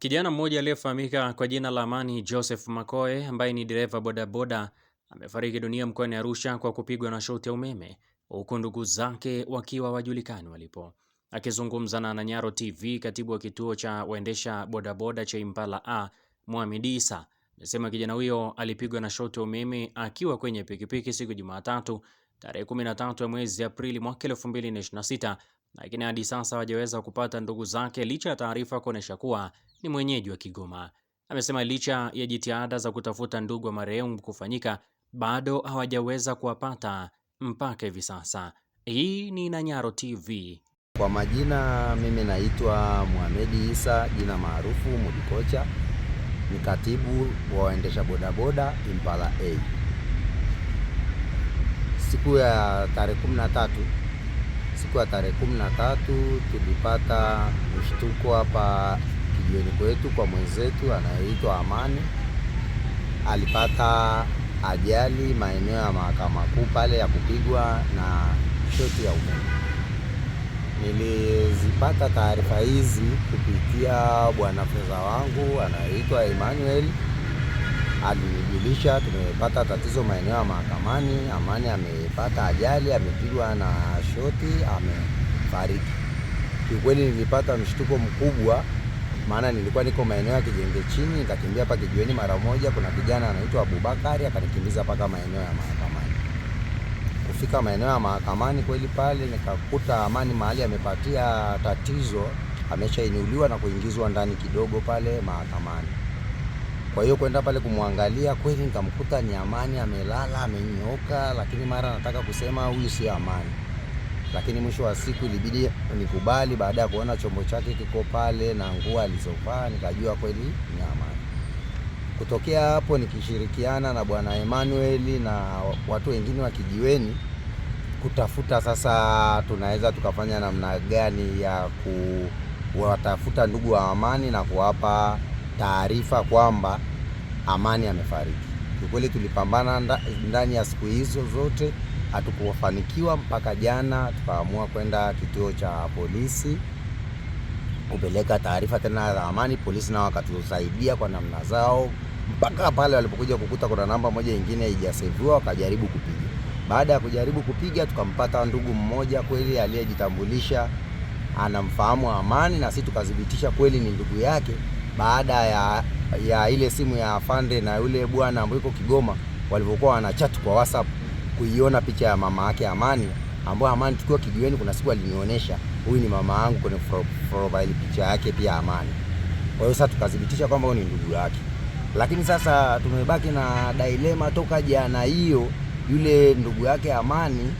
Kijana mmoja aliyefahamika kwa jina la Amani Joseph Makoe ambaye ni dereva bodaboda amefariki dunia mkoani Arusha kwa kupigwa na shoti ya umeme, huku ndugu zake wakiwa wajulikani walipo. Akizungumza na Nanyaro TV, katibu wa kituo cha waendesha bodaboda cha Impala A, Mohamed Isa, amesema kijana huyo alipigwa na shoti ya umeme akiwa kwenye pikipiki siku Jumatatu tarehe 13 ya mwezi Aprili mwaka 2026, lakini hadi sasa hawajaweza kupata ndugu zake licha ya taarifa kuonesha kuwa ni mwenyeji wa Kigoma. Amesema licha ya jitihada za kutafuta ndugu wa marehemu kufanyika, bado hawajaweza kuwapata mpaka hivi sasa. Hii ni Nanyaro TV. Kwa majina, mimi naitwa Mohamed Isa, jina maarufu Mudikocha, ni katibu wa waendesha bodaboda Impala A. Siku ya tarehe 13 tulipata mshtuko hapa kijiweni kwetu kwa mwenzetu anayeitwa Amani. Alipata ajali maeneo ya Mahakama Kuu pale ya kupigwa na shoti ya umeme. Nilizipata taarifa hizi kupitia bwana fedha wangu anayeitwa Emmanuel. Alinijulisha tumepata tatizo maeneo ya mahakamani, Amani amepata ajali, amepigwa na shoti, amefariki. Kiukweli nilipata mshtuko mkubwa, maana nilikuwa niko maeneo ya Kijenge chini, nikakimbia hapa kijiweni mara moja. Kuna kijana anaitwa Abubakari akanikimbiza mpaka maeneo ya mahakamani. Kufika maeneo ya mahakamani kweli pale nikakuta Amani mahali amepatia tatizo, ameshainuliwa na kuingizwa ndani kidogo pale mahakamani. Kwa hiyo kwenda pale kumwangalia kweli nikamkuta ni Amani amelala, amenyooka, lakini mara nataka kusema huyu si Amani. Lakini mwisho wa siku ilibidi nikubali baada ya kuona chombo chake kiko pale na nguo alizovaa, nikajua kweli ni Amani. Kutokea hapo nikishirikiana na bwana Emmanuel na watu wengine wa kijiweni kutafuta sasa tunaweza tukafanya namna gani ya kuwatafuta ndugu wa Amani na kuwapa taarifa kwamba Amani amefariki. Kwa kweli tulipambana ndani ya siku hizo zote, hatukufanikiwa mpaka jana tukaamua kwenda kituo cha polisi kupeleka taarifa tena za Amani. Polisi nao wakatusaidia kwa namna zao mpaka pale walipokuja kukuta kuna namba moja nyingine haijaseviwa, wakajaribu kupiga. Baada ya kujaribu kupiga tukampata ndugu mmoja kweli aliyejitambulisha anamfahamu Amani, na sisi tukadhibitisha kweli ni ndugu yake. Baada ya ile simu ya afande na yule bwana ambaye yuko Kigoma walivyokuwa wanachat kwa WhatsApp, kuiona picha ya mama yake Amani, ambaye Amani tukiwa kijiweni kuna siku alinionyesha, huyu ni mama yangu kwenye profile picha yake pia Amani. Kwa hiyo sasa tukadhibitisha kwamba huyu ni ndugu yake. Lakini sasa tumebaki na dilema toka jana hiyo. Yule ndugu yake Amani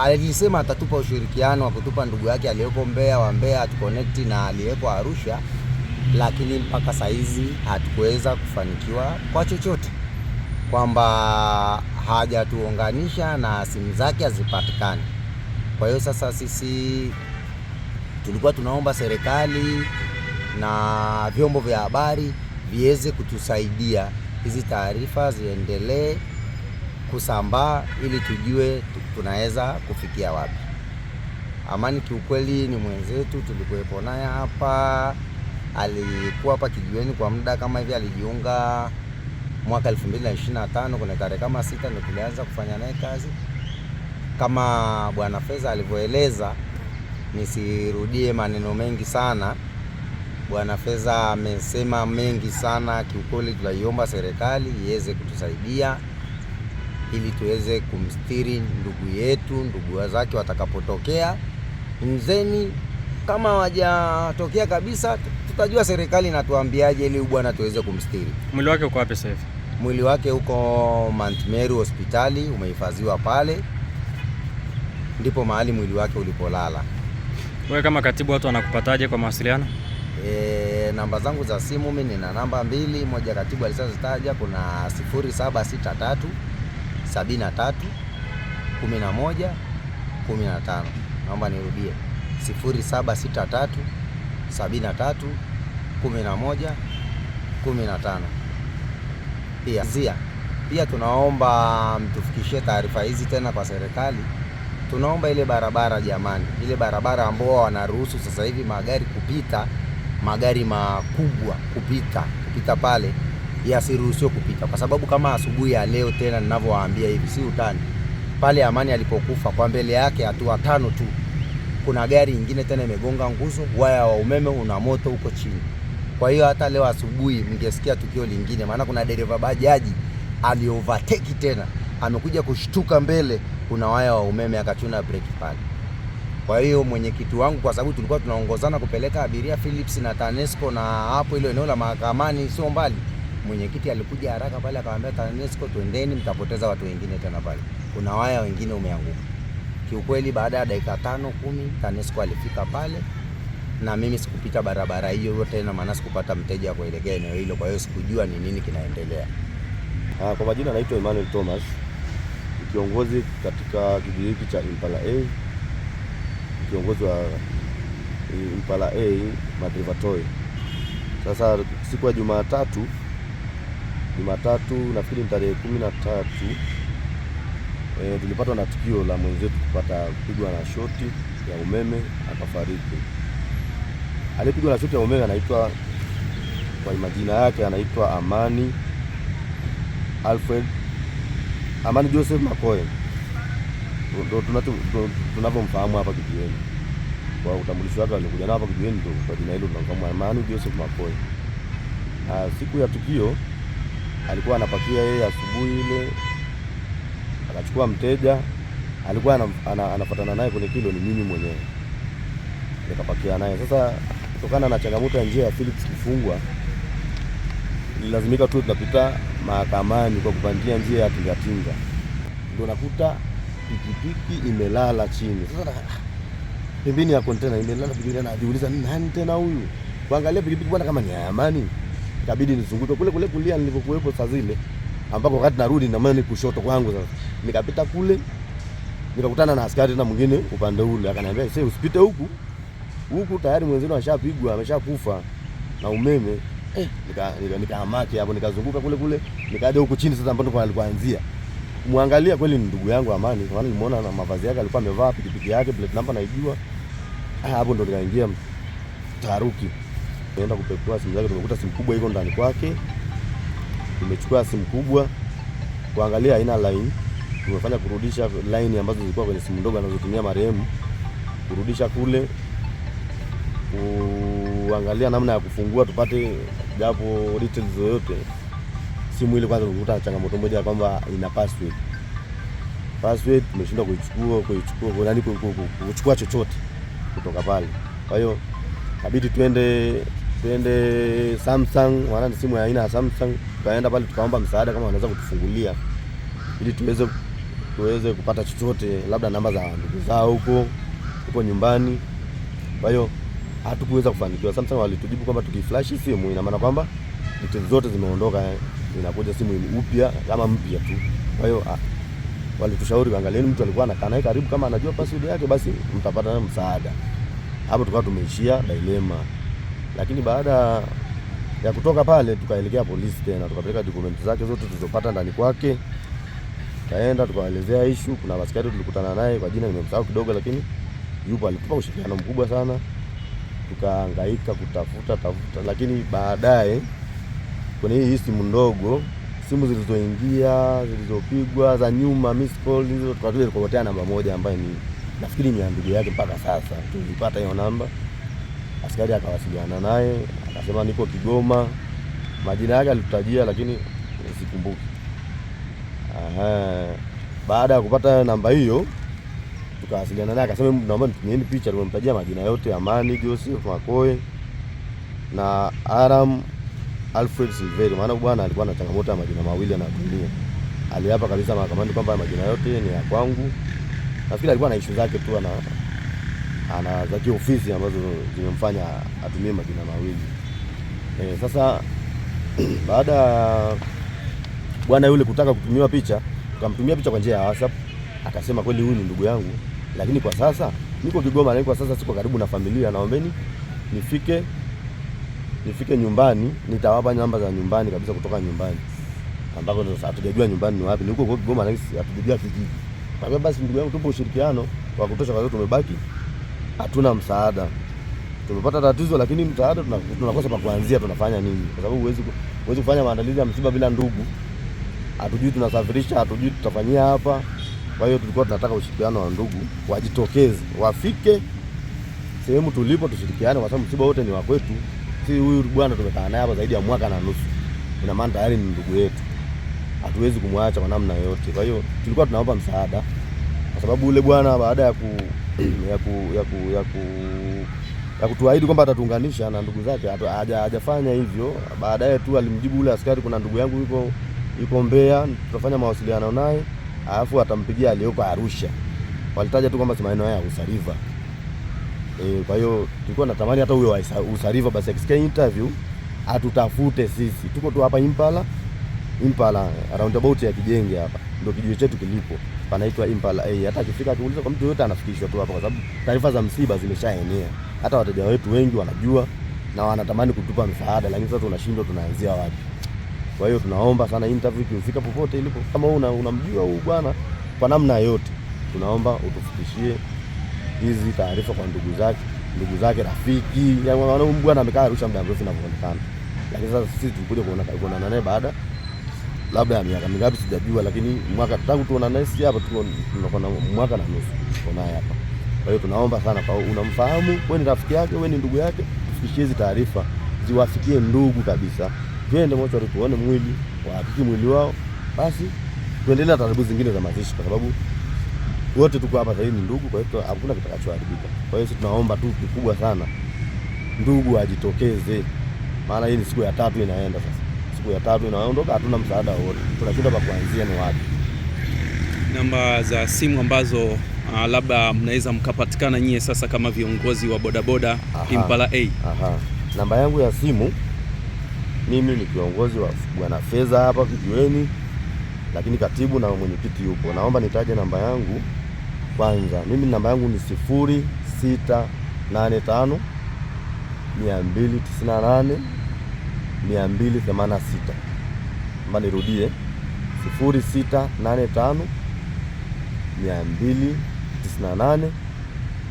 alisema atatupa ushirikiano wa kutupa ndugu yake aliyeko Mbeya wa Mbeya atuconnect na aliyeko Arusha, lakini mpaka saizi hatukuweza kufanikiwa kwa chochote, kwamba hajatuunganisha na simu zake hazipatikani. Kwa hiyo sasa sisi tulikuwa tunaomba serikali na vyombo vya habari viweze kutusaidia hizi taarifa ziendelee kusambaa ili tujue tunaweza kufikia wapi. Amani kiukweli ni mwenzetu, tulikuwepo naye hapa, alikuwa hapa kijiweni kwa muda kama hivi, alijiunga mwaka 2025 kuna tarehe kama 6 ndio tulianza kufanya naye kazi. Kama bwana Feza alivyoeleza, nisirudie maneno mengi sana. Bwana Feza amesema mengi sana. Kiukweli tunaiomba serikali iweze kutusaidia ili tuweze kumstiri ndugu yetu, ndugu zake watakapotokea mzeni. Kama hawajatokea kabisa, tutajua serikali inatuambiaje ili bwana tuweze kumstiri. Mwili wake uko wapi sasa hivi? Mwili wake uko Mount Meru hospitali, umehifadhiwa pale, ndipo mahali mwili wake ulipolala. Wewe kama katibu, watu wanakupataje kwa mawasiliano? Namba zangu za simu mimi nina namba 2, moja katibu alisazitaja, kuna 0763 73 11 15. Naomba nirudie 0763 73 11 15. Pia tunaomba mtufikishie taarifa hizi tena kwa serikali. Tunaomba ile barabara jamani, ile barabara ambao wanaruhusu sasa hivi magari kupita magari makubwa kupita pale yasiruhusiwe kupita, kwa sababu kama asubuhi ya leo tena ninavyowaambia hivi, si utani, pale Amani alipokufa kwa mbele yake hatua 5 tu kuna gari nyingine tena imegonga nguzo, waya wa umeme una moto huko chini. Kwa hiyo hata leo asubuhi mngesikia tukio lingine, maana kuna dereva bajaji aliovertake tena, amekuja kushtuka mbele, kuna waya wa umeme akachuna breki pale. Kwa hiyo mwenyekiti wangu, kwa sababu tulikuwa tunaongozana kupeleka abiria Philips na TANESCO, na hapo ile eneo la Mahakamani sio mbali, mwenyekiti alikuja haraka pale akamwambia TANESCO, twendeni, mtapoteza watu wengine tena pale, kuna waya wengine umeanguka. Kiukweli baada ya dakika 5-10 TANESCO alifika pale, na mimi sikupita barabara hiyo tena, maana sikupata mteja wa kuelekea eneo hilo, kwa hiyo sikujua ni nini kinaendelea. Kwa majina naitwa Emmanuel Thomas, kiongozi katika kijiji hiki cha Impala A, kiongozi wa Impala A Madrivatoi. Sasa siku ya Jumatatu nafikiri tarehe 13, tulipatwa na tukio la mwenzetu kupigwa na shoti ya umeme akafariki. Alipigwa na shoti ya umeme anaitwa, kwa majina yake anaitwa Amani Joseph Makoe. Ndio tunavyomfahamu hapa kijiweni. Kwa utambulisho wake alikuja nao hapa kijiweni, ndio kwa jina hilo tunamfahamu Amani Joseph Makoe. Siku ya tukio alikuwa anapakia yeye asubuhi ile, akachukua mteja, alikuwa anafuatana naye kwenye kilo, ni mimi mwenyewe nikapakia naye. Sasa kutokana na changamoto ya njia ya Philips kufungwa, lazimika tu tunapita Mahakamani kwa kupandia njia ya tingatinga, ndio nakuta pikipiki imelala chini. Sasa pembeni ya container imelala pikipiki, najiuliza nani tena huyu, kuangalia pikipiki bwana kama ni ya Amani. Ikabidi nizunguke kule kulia nilipokuwepo saa zile, ambako wakati narudi na mimi kushoto kwangu. Sasa nikapita kule, nikakutana na askari tena mwingine upande ule, akaniambia sasa usipite huku tayari mwenzenu ashapigwa, ameshakufa na umeme. Nikahamaki hapo, nikazunguka kule nikaja huku chini sasa, ambapo alikuanzia muangalia. Kweli ni ndugu yangu Amani, kwa nini nimeona na mavazi yake, alikuwa amevaa pikipiki yake plate number naijua. Hapo ndo nikaingia taharuki, naenda kupekua simu zake, tumekuta simu kubwa iko ndani kwake. Tumechukua simu kubwa kuangalia haina line, tumefanya kurudisha line ambazo zilikuwa kwenye simu ndogo anazotumia marehemu, kurudisha kule, kuangalia namna ya kufungua tupate japo details zote. Simu ile kwanza tulikuta changamoto moja kwamba ina password tumeshindwa kuchukua chochote kutoka pale. Kwa hiyo inabidi twende Samsung, maana ni simu ya aina ya Samsung. Tukaenda pale tukaomba msaada kama wanaweza kutufungulia ili tuweze kupata chochote, labda namba za ndugu zao huko nyumbani. Kwa hiyo hatukuweza kufanikiwa. Samsung walitujibu kwamba tukiflash simu ina maana kwamba details zote zimeondoka, inakuja simu upya kama mpya tu. Kwa hiyo walitushauri kaangalieni mtu alikuwa anakaa naye karibu, kama anajua password yake basi mtapata msaada. Hapo tukawa tumeishia dilema. Lakini baada ya kutoka pale tukaelekea polisi tena, tukapeleka dokumenti zake zote tulizopata ndani kwake. Kaenda tukaelezea issue. Kuna askari tulikutana naye, kwa jina nimemsahau kidogo, lakini yupo, alitupa ushirikiano mkubwa sana. Tukahangaika kutafuta, lakini baadaye kwenye hii simu ndogo, simu zilizopigwa za nyuma, miss call hizo, tukapotea namba moja ambayo ni nafikiri ni ndugu yake. Mpaka sasa tulipata hiyo namba, askari akawasiliana naye akasema niko Kigoma. Majina yake alitutajia lakini sikumbuki. Baada ya kupata namba hiyo tukawasiliana naye, akasema naomba nitumieni picha. Tumemtajia majina yote, Amani Joseph Makoe na Aram Alfred Silveri, maana bwana alikuwa na changamoto ya majina mawili anatumia. Aliapa kabisa mahakamani kwamba majina yote ni ya kwangu. Nafikiri alikuwa na issue zake tu, ana za kiofisi ambazo zimemfanya atumie majina mawili. Sasa baada bwana yule kutaka kutumiwa picha, tukamtumia picha kwa njia ya WhatsApp. Akasema kweli huyu ni ndugu yangu, lakini kwa sasa niko Kigoma na kwa sasa siko karibu na familia, naombeni nifike nyumbani, nitawapa namba za nyumbani kabisa kutoka nyumbani, ambako sasa hatujajua nyumbani ni wapi. Niko kwa Kigoma na hatujajua kijiji. Kwa basi ndugu yangu, tupo ushirikiano wa kutosha, kwa hiyo tumebaki hatuna msaada. tumepata tatizo, lakini msaada tunakosa pa kuanzia, tunafanya nini? Kwa sababu huwezi kufanya maandalizi ya msiba bila ndugu. Hatujui tunasafirisha, hatujui tutafanyia hapa. Kwa hiyo tulikuwa tunataka ushirikiano wa ndugu, wajitokeze, wafike sehemu tulipo, tushirikiane, kwa sababu msiba wote ni wa kwetu. Si huyu bwana tumekaa naye hapa zaidi ya mwaka na nusu, ina maana tayari ni ndugu yetu, hatuwezi kumwacha kwa namna yote. Kwa hiyo tulikuwa tunaomba msaada, kwa sababu ule bwana baada ya kutuahidi kwamba atatuunganisha na ndugu zake, hajafanya hivyo. Baadaye tu alimjibu ule askari, kuna ndugu yangu yuko Mbeya, tutafanya mawasiliano naye, alafu atampigia aliyoko Arusha. Walitaja tu kwamba si maeneo ya Usariva. Kwa hiyo tulikuwa natamani hata huyo Usariva basi akisikia interview atutafute sisi. Tuko tu hapa Impala roundabout ya Kijenge hapa. Ndio kijiji chetu kilipo. Panaitwa Impala. Hata akifika akiuliza kwa mtu yote anafikishwa tu hapa, kwa sababu taarifa za msiba zimeshaenea. Hata wateja wetu wengi wanajua na wanatamani kutupa msaada, lakini sasa tunashindwa tunaanzia wapi. Kwa hiyo tunaomba sana interview ikifika popote ilipo, kama unamjua huyu bwana kwa namna yote, tunaomba utufikishie hizi taarifa kwa ndugu zake, rafiki. Yaani bwana amekaa Arusha muda mrefu inavyoonekana. Lakini sasa sisi tulikuja kuonana naye baada labda ya miaka mingapi sijajua, lakini mwaka tangu tuonana naye hapa tuko na mwaka na nusu tuko naye hapa. Kwa hiyo tunaomba sana, kwa unamfahamu, wewe ni rafiki yake, wewe ni ndugu yake, tufikishie hizi taarifa ziwafikie ndugu kabisa. Twende mochari tuone mwili, wahakiki mwili wao, basi tuendelee na taratibu zingine za mazishi, kwa sababu wote tuko hapa sasa ni ndugu. Kwa hiyo hakuna kitakachoharibika. Kwa hiyo sisi tunaomba tu kikubwa sana, ndugu ajitokeze, maana hii ni siku ya 3 inaenda sasa. Siku ya 3 inaondoka, hatuna msaada wote, tunashinda pa kuanzia ni wapi. Namba za simu ambazo labda mnaweza mkapatikana nyie sasa kama viongozi wa bodaboda Impala A. Namba yangu ya simu, mimi ni kiongozi wa Bwana Fedha hapa Kijiweni, lakini katibu na mwenyekiti yupo. Naomba nitaje namba yangu kwanza. Mimi namba yangu ni 0685 298 286. Naomba nirudie, 0685 298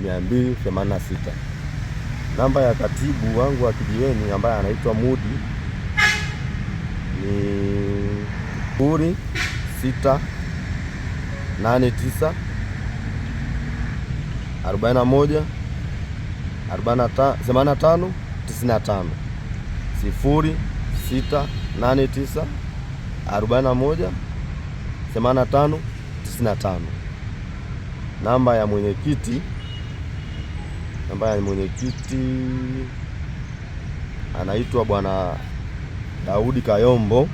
286. Namba ya katibu wangu wa Kijiweni ambaye anaitwa Mudi ni 0689 41 85 95. 0689 41 85 95. Namba ya mwenyekiti anaitwa Bwana Daudi Kayombo.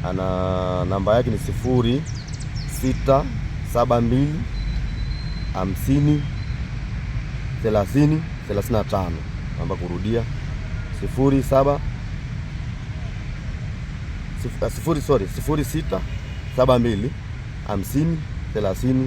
Ana namba yake ni 0672 50 30 35. Namba kurudia 0672 50 30 35.